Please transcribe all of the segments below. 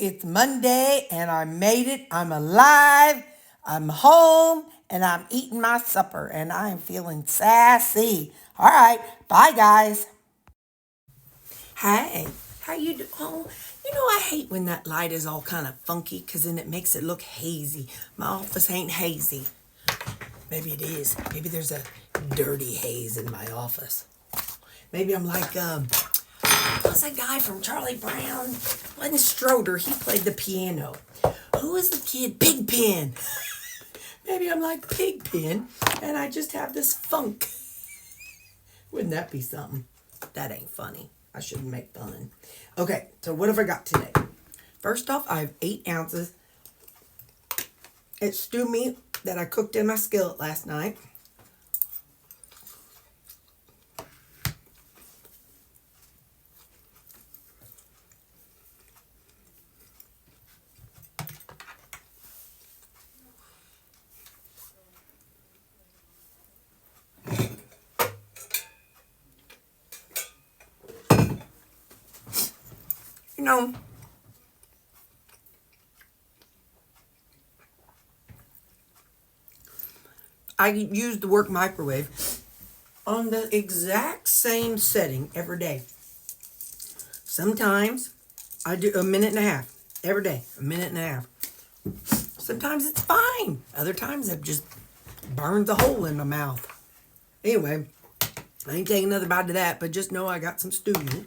It's Monday and I made it. I'm alive. I'm home and I'm eating my supper and I'm feeling sassy. All right. Bye, guys. Hey, how you doing? Oh, I hate when that light is all kind of funky because then it makes it look hazy. My office ain't hazy. Maybe it is. Maybe there's a dirty haze in my office. Maybe I'm like, what's that guy from Charlie Brown? Wasn't Stroder? He played the piano. Who was the kid? Pigpen. Maybe I'm like Pigpen, and I just have this funk. Wouldn't that be something? That ain't funny. I shouldn't make fun. Okay, so what have I got today? First off, I have 8 ounces. It's stew meat that I cooked in my skillet last night. I use the work microwave on the exact same setting every day. Sometimes I do a minute and a half every day, a minute and a half. Sometimes it's fine. Other times it just burns a hole in my mouth. Anyway, I ain't taking another bite of that, but just know I got some stew meat.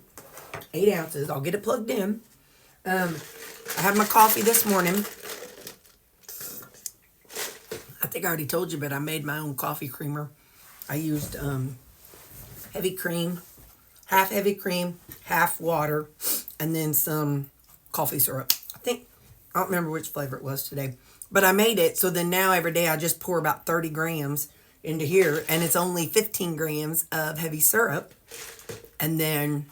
8 ounces. I'll get it plugged in. I had my coffee this morning. I think I already told you, but I made my own coffee creamer. I used heavy cream, half water, and then some coffee syrup. I don't remember which flavor it was today, but I made it. So then now every day I just pour about 30 grams into here, and it's only 15 grams of heavy syrup, and then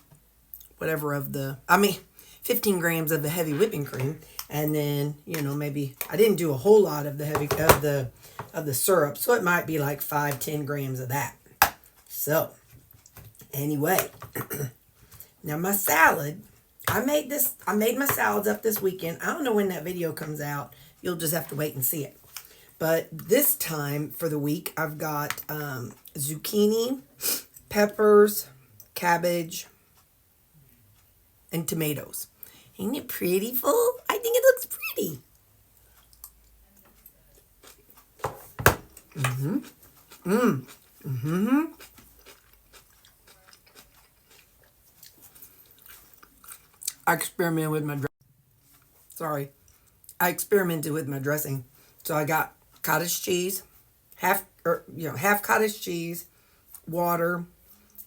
15 grams of the heavy whipping cream, and then maybe I didn't do a whole lot of the syrup, so it might be like 5-10 grams of that. So anyway, now my salad, I made my salads up this weekend. I don't know when that video comes out. You'll just have to wait and see it. But this time for the week, I've got zucchini, peppers, cabbage, and tomatoes. Ain't it pretty full? I think it looks pretty. I experimented with my dressing. So I got cottage cheese, half cottage cheese, water,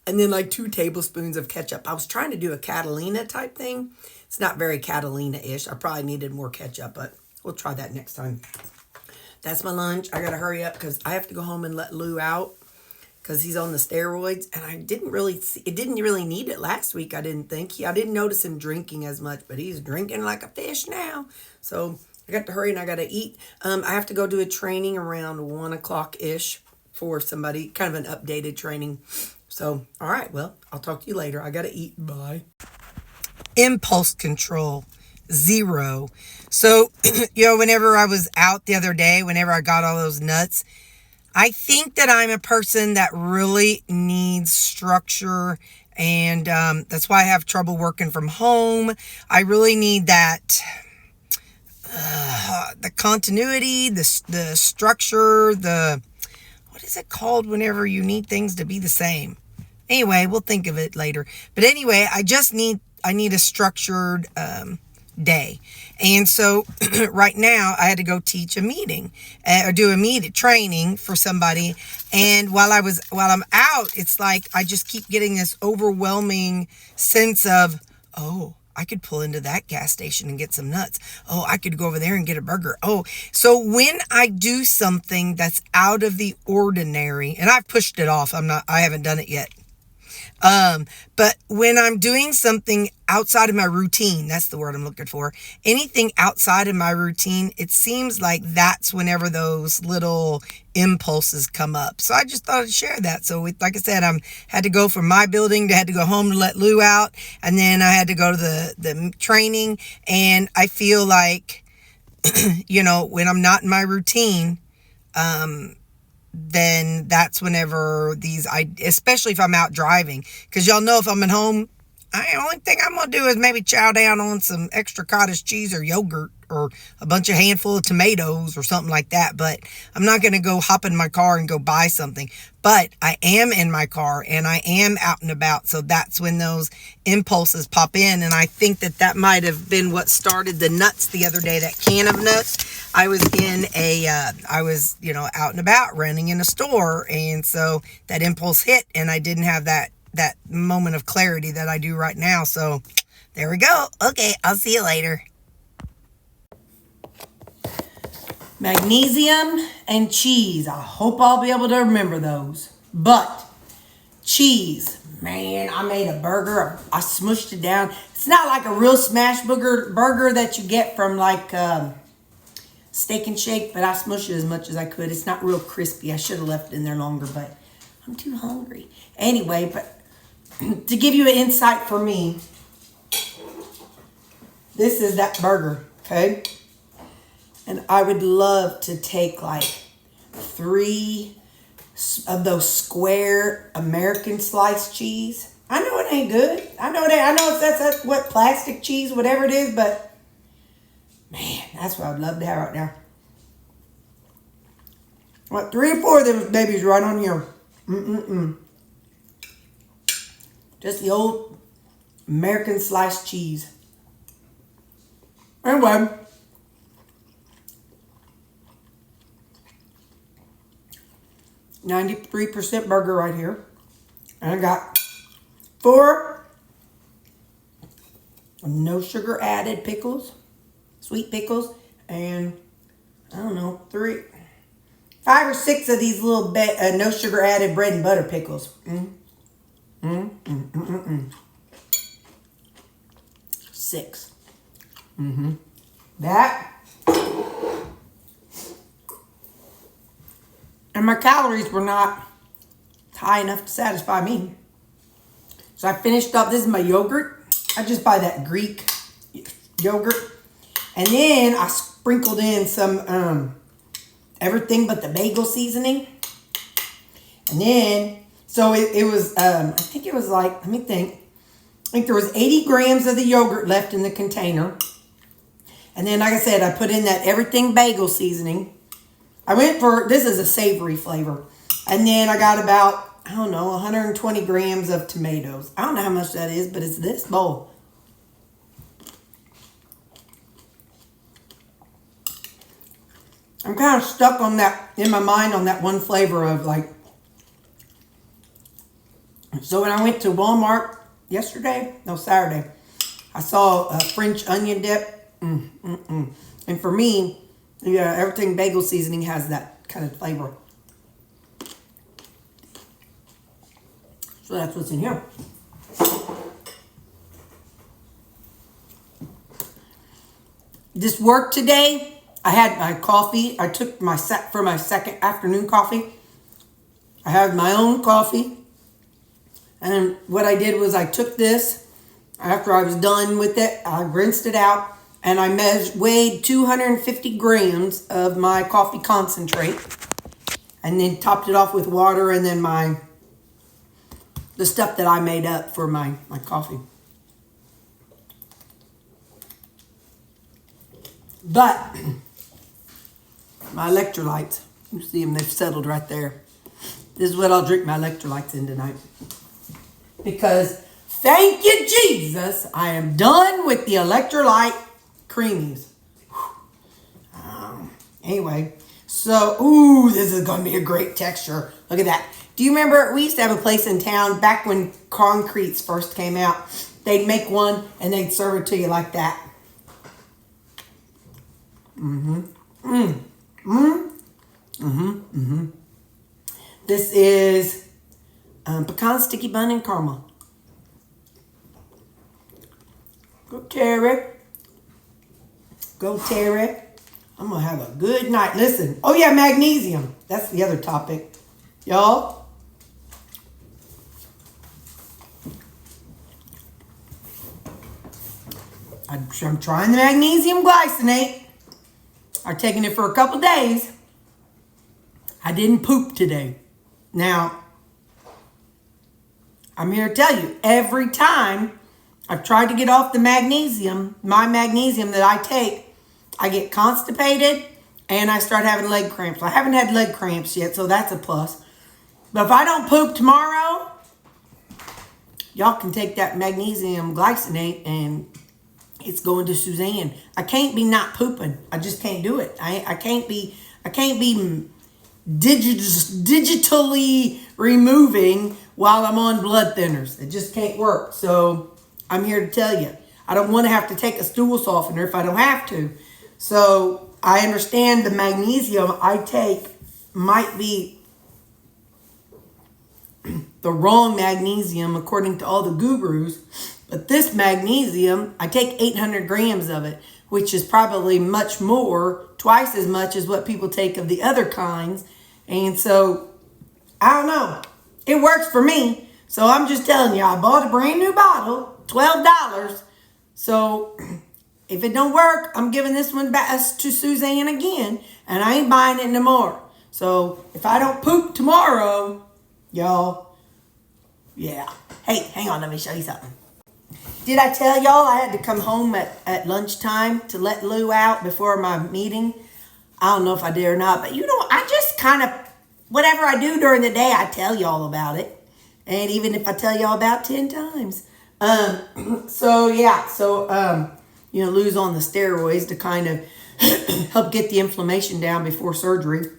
and then like 2 tablespoons of ketchup. I was trying to do a Catalina type thing. It's not very Catalina-ish. I probably needed more ketchup, but we'll try that next time. That's my lunch. I got to hurry up because I have to go home and let Lou out because he's on the steroids. And it didn't really need it last week, I didn't think. I didn't notice him drinking as much, but he's drinking like a fish now. So I got to hurry and I got to eat. I have to go do a training around 1 o'clock-ish for somebody, kind of an updated training. So, all right, well, I'll talk to you later. I got to eat. Bye. Impulse control, 0. So, whenever I was out the other day, whenever I got all those nuts, I think that I'm a person that really needs structure, and that's why I have trouble working from home. I really need that, the continuity, the structure, what is it called whenever you need things to be the same? Anyway, we'll think of it later. But anyway, I need a structured day. And so right now I had to go teach a meeting or do a training for somebody. And while I'm out, it's like I just keep getting this overwhelming sense of, oh, I could pull into that gas station and get some nuts. Oh, I could go over there and get a burger. Oh, so when I do something that's out of the ordinary, and I've pushed it off, I haven't done it yet. But when I'm doing something outside of my routine, that's the word I'm looking for, anything outside of my routine, it seems like that's whenever those little impulses come up. So I just thought I'd share that. So like I said, I had to go from my building to had to go home to let Lou out. And then I had to go to the training. And I feel like, when I'm not in my routine, then that's whenever especially if I'm out driving, because y'all know if I'm at home, the only thing I'm going to do is maybe chow down on some extra cottage cheese or yogurt or a handful of tomatoes or something like that. But I'm not going to go hop in my car and go buy something. But I am in my car and I am out and about. So that's when those impulses pop in. And I think that might have been what started the nuts the other day, that can of nuts. I was out and about running in a store. And so that impulse hit and I didn't have that moment of clarity that I do right now. So there we go. Okay, I'll see you later. Magnesium and cheese. I hope I'll be able to remember those. But cheese, man, I made a burger. I smushed it down. It's not like a real smash burger that you get from like Steak and Shake, but I smushed it as much as I could. It's not real crispy. I should have left it in there longer, but I'm too hungry. Anyway, but to give you an insight for me, this is that burger, okay? And I would love to take like 3 of those square American sliced cheese. I know it ain't good. I know that's what, plastic cheese, whatever it is, but man, that's what I'd love to have right now. What, 3 or 4 of them babies right on here. Just the old American sliced cheese. Anyway. 93% burger right here. And I got 4 no sugar added pickles. Sweet pickles. And I don't know, 5 or 6 of these little no sugar added bread and butter pickles. 6. That. And my calories were not high enough to satisfy me. So I finished up, this is my yogurt. I just buy that Greek yogurt. And then I sprinkled in some everything but the bagel seasoning. And then, so it was, I think it was like, let me think. I think there was 80 grams of the yogurt left in the container. And then, like I said, I put in that everything bagel seasoning. I went for, this is a savory flavor. And then I got about, I don't know, 120 grams of tomatoes. I don't know how much that is, but it's this bowl. I'm kind of stuck on that, in my mind, on that one flavor of like. So when I went to Walmart Saturday, I saw a French onion dip. And for me, yeah, everything bagel seasoning has that kind of flavor. So that's what's in here. This work today, I had my coffee. I took my for my second afternoon coffee. I had my own coffee. And what I did was I took this, after I was done with it, I rinsed it out, and I weighed 250 grams of my coffee concentrate, and then topped it off with water, and then the stuff that I made up for my coffee. But my electrolytes, you see them, they've settled right there. This is what I'll drink my electrolytes in tonight. Because, thank you, Jesus, I am done with the electrolyte creamies. Anyway, so, ooh, this is going to be a great texture. Look at that. Do you remember, we used to have a place in town back when concretes first came out. They'd make one and they'd serve it to you like that. This is pecan sticky bun and caramel. Go, Terri. Go, Terri. I'm going to have a good night. Listen. Oh, yeah, magnesium. That's the other topic. Y'all. I'm trying the magnesium glycinate. I've taken it for a couple days. I didn't poop today. Now, I'm here to tell you, every time I've tried to get off the magnesium, my magnesium that I take, I get constipated and I start having leg cramps. I haven't had leg cramps yet, so that's a plus. But if I don't poop tomorrow, y'all can take that magnesium glycinate and it's going to Suzanne. I can't be not pooping. I just can't do it. I can't be digitally removing while I'm on blood thinners. It just can't work. So I'm here to tell you, I don't want to have to take a stool softener if I don't have to. So I understand the magnesium I take might be the wrong magnesium according to all the gurus. But this magnesium, I take 800 grams of it, which is probably much more, twice as much as what people take of the other kinds. And so, I don't know. It works for me. So I'm just telling you, I bought a brand new bottle, $12. So if it don't work, I'm giving this one back to Suzanne again. And I ain't buying it no more. So if I don't poop tomorrow, y'all, yeah. Hey, hang on, let me show you something. Did I tell y'all I had to come home at lunchtime to let Lou out before my meeting? I don't know if I did or not, but you know, I just kind of, whatever I do during the day, I tell y'all about it. And even if I tell y'all about 10 times. You know, Lou's on the steroids to kind of help get the inflammation down before surgery.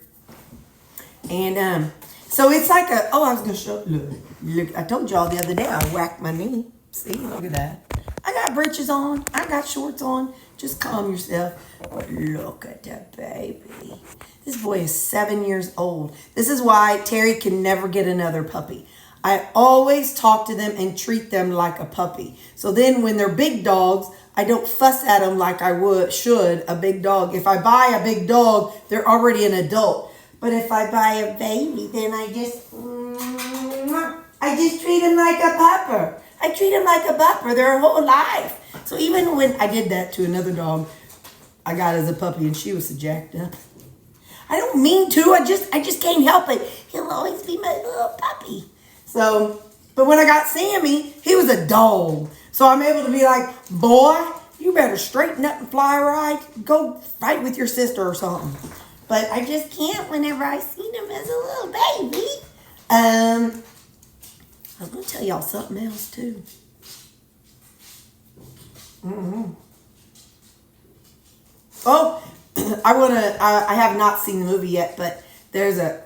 And so it's like I was going to show, look, I told y'all the other day I whacked my knee. See, look at that. I got breeches on. I got shorts on. Just calm yourself. But look at that baby. This boy is 7 years old. This is why Terri can never get another puppy. I always talk to them and treat them like a puppy. So then when they're big dogs, I don't fuss at them like I should a big dog. If I buy a big dog, they're already an adult. But if I buy a baby, then I just treat them like a pupper. I treat them like a pupper their whole life. So even when I did that to another dog I got as a puppy and she was so jacked up. I don't mean to. I just can't help it. He'll always be my little puppy. So, but when I got Sammy, he was a dog. So I'm able to be like, boy, you better straighten up and fly right. Go fight with your sister or something. But I just can't whenever I see him as a little baby. I was going to tell y'all something else, too. Oh, I have not seen the movie yet, but there's a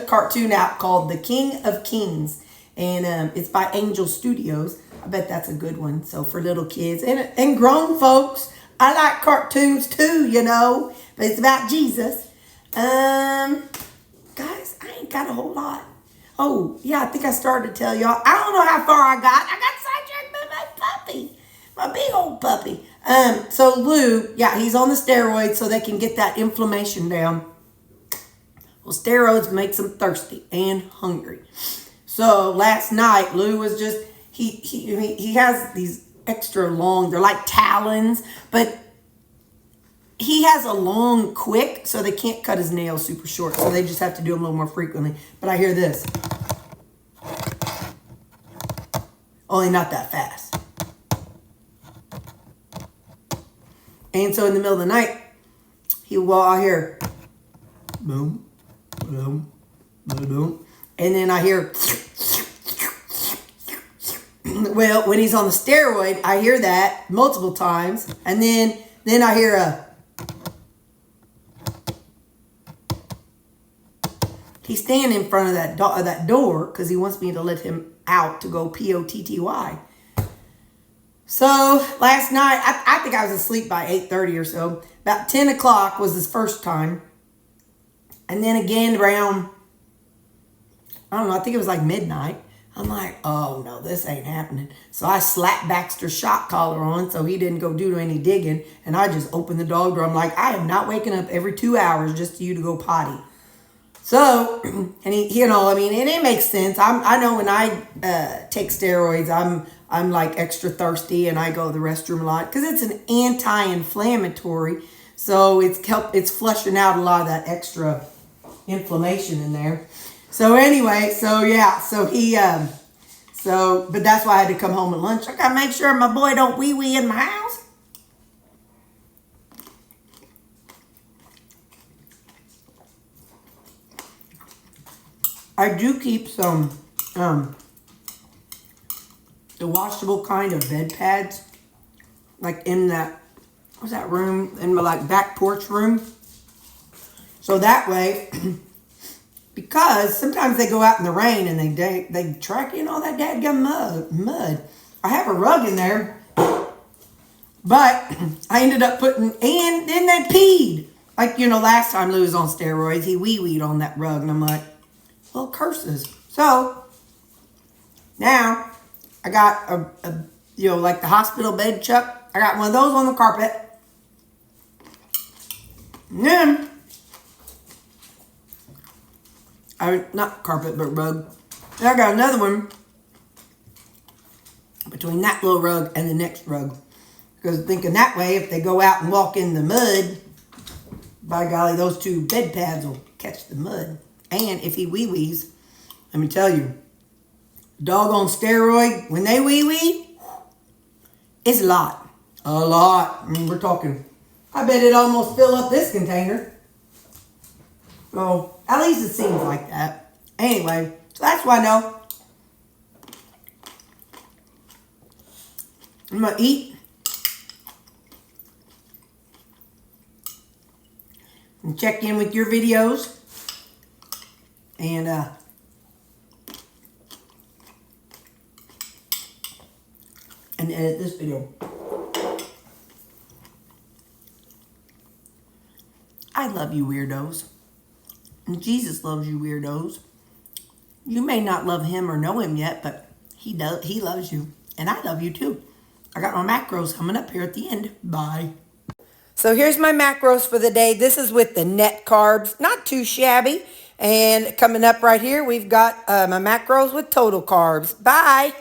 cartoon out called The King of Kings, and it's by Angel Studios. I bet that's a good one. So for little kids and grown folks, I like cartoons too, you know, but it's about Jesus. Guys, I ain't got a whole lot. Oh, yeah, I think I started to tell y'all. I don't know how far I got. I got sidetracked by my puppy. My big old puppy. So Lou, yeah, he's on the steroids so they can get that inflammation down. Well, steroids makes him thirsty and hungry. So last night, Lou was just, he has these extra long, they're like talons, but he has a long quick, so they can't cut his nails super short. So they just have to do them a little more frequently. But I hear this. Only not that fast. And so in the middle of the night, I hear boom, boom, boom, boom. And then I hear, well, when he's on the steroid, I hear that multiple times. And then I hear he's standing in front of that door because he wants me to let him out to go POTTY. So last night, I think I was asleep by 8:30 or so. About 10 o'clock was his first time. And then again around, I don't know, I think it was like midnight. I'm like, oh no, this ain't happening. So I slapped Baxter's shock collar on so he didn't go do any digging. And I just opened the dog door. I'm like, I am not waking up every 2 hours just for you to go potty. So, and he, you know, I mean, and it makes sense. I know when I take steroids, I'm like extra thirsty and I go to the restroom a lot because it's an anti-inflammatory. So it's flushing out a lot of that extra inflammation in there. So anyway, so yeah, so he, but that's why I had to come home at lunch. I gotta make sure my boy don't wee-wee in my house. I do keep some, the washable kind of bed pads, like in that, what's that room, in my like back porch room. So that way, because sometimes they go out in the rain and they track in all that dadgum mud. I have a rug in there, but I ended up putting, and then they peed. Like, you know, last time Lou was on steroids, he wee-weed on that rug, and I'm like, well, curses. So, now, I got a you know, like the hospital bed chuck. I got one of those on the carpet. And then, not carpet, but rug. And I got another one between that little rug and the next rug. Because thinking that way, if they go out and walk in the mud, by golly, those two bed pads will catch the mud. And if he wee-wees, let me tell you, dog on steroid, when they wee-wee, it's a lot. A lot. I mean, we're talking, I bet it almost fill up this container. So, at least it seems like that. Anyway, so that's why I know. I'm going to eat. And check in with your videos. And, edit this video. I love you, weirdos. And Jesus loves you, weirdos. You may not love him or know him yet, but he does. He loves you. And I love you too. I got my macros coming up here at the end. Bye. So here's my macros for the day. This is with the net carbs. Not too shabby. And coming up right here, we've got my macros with total carbs. Bye.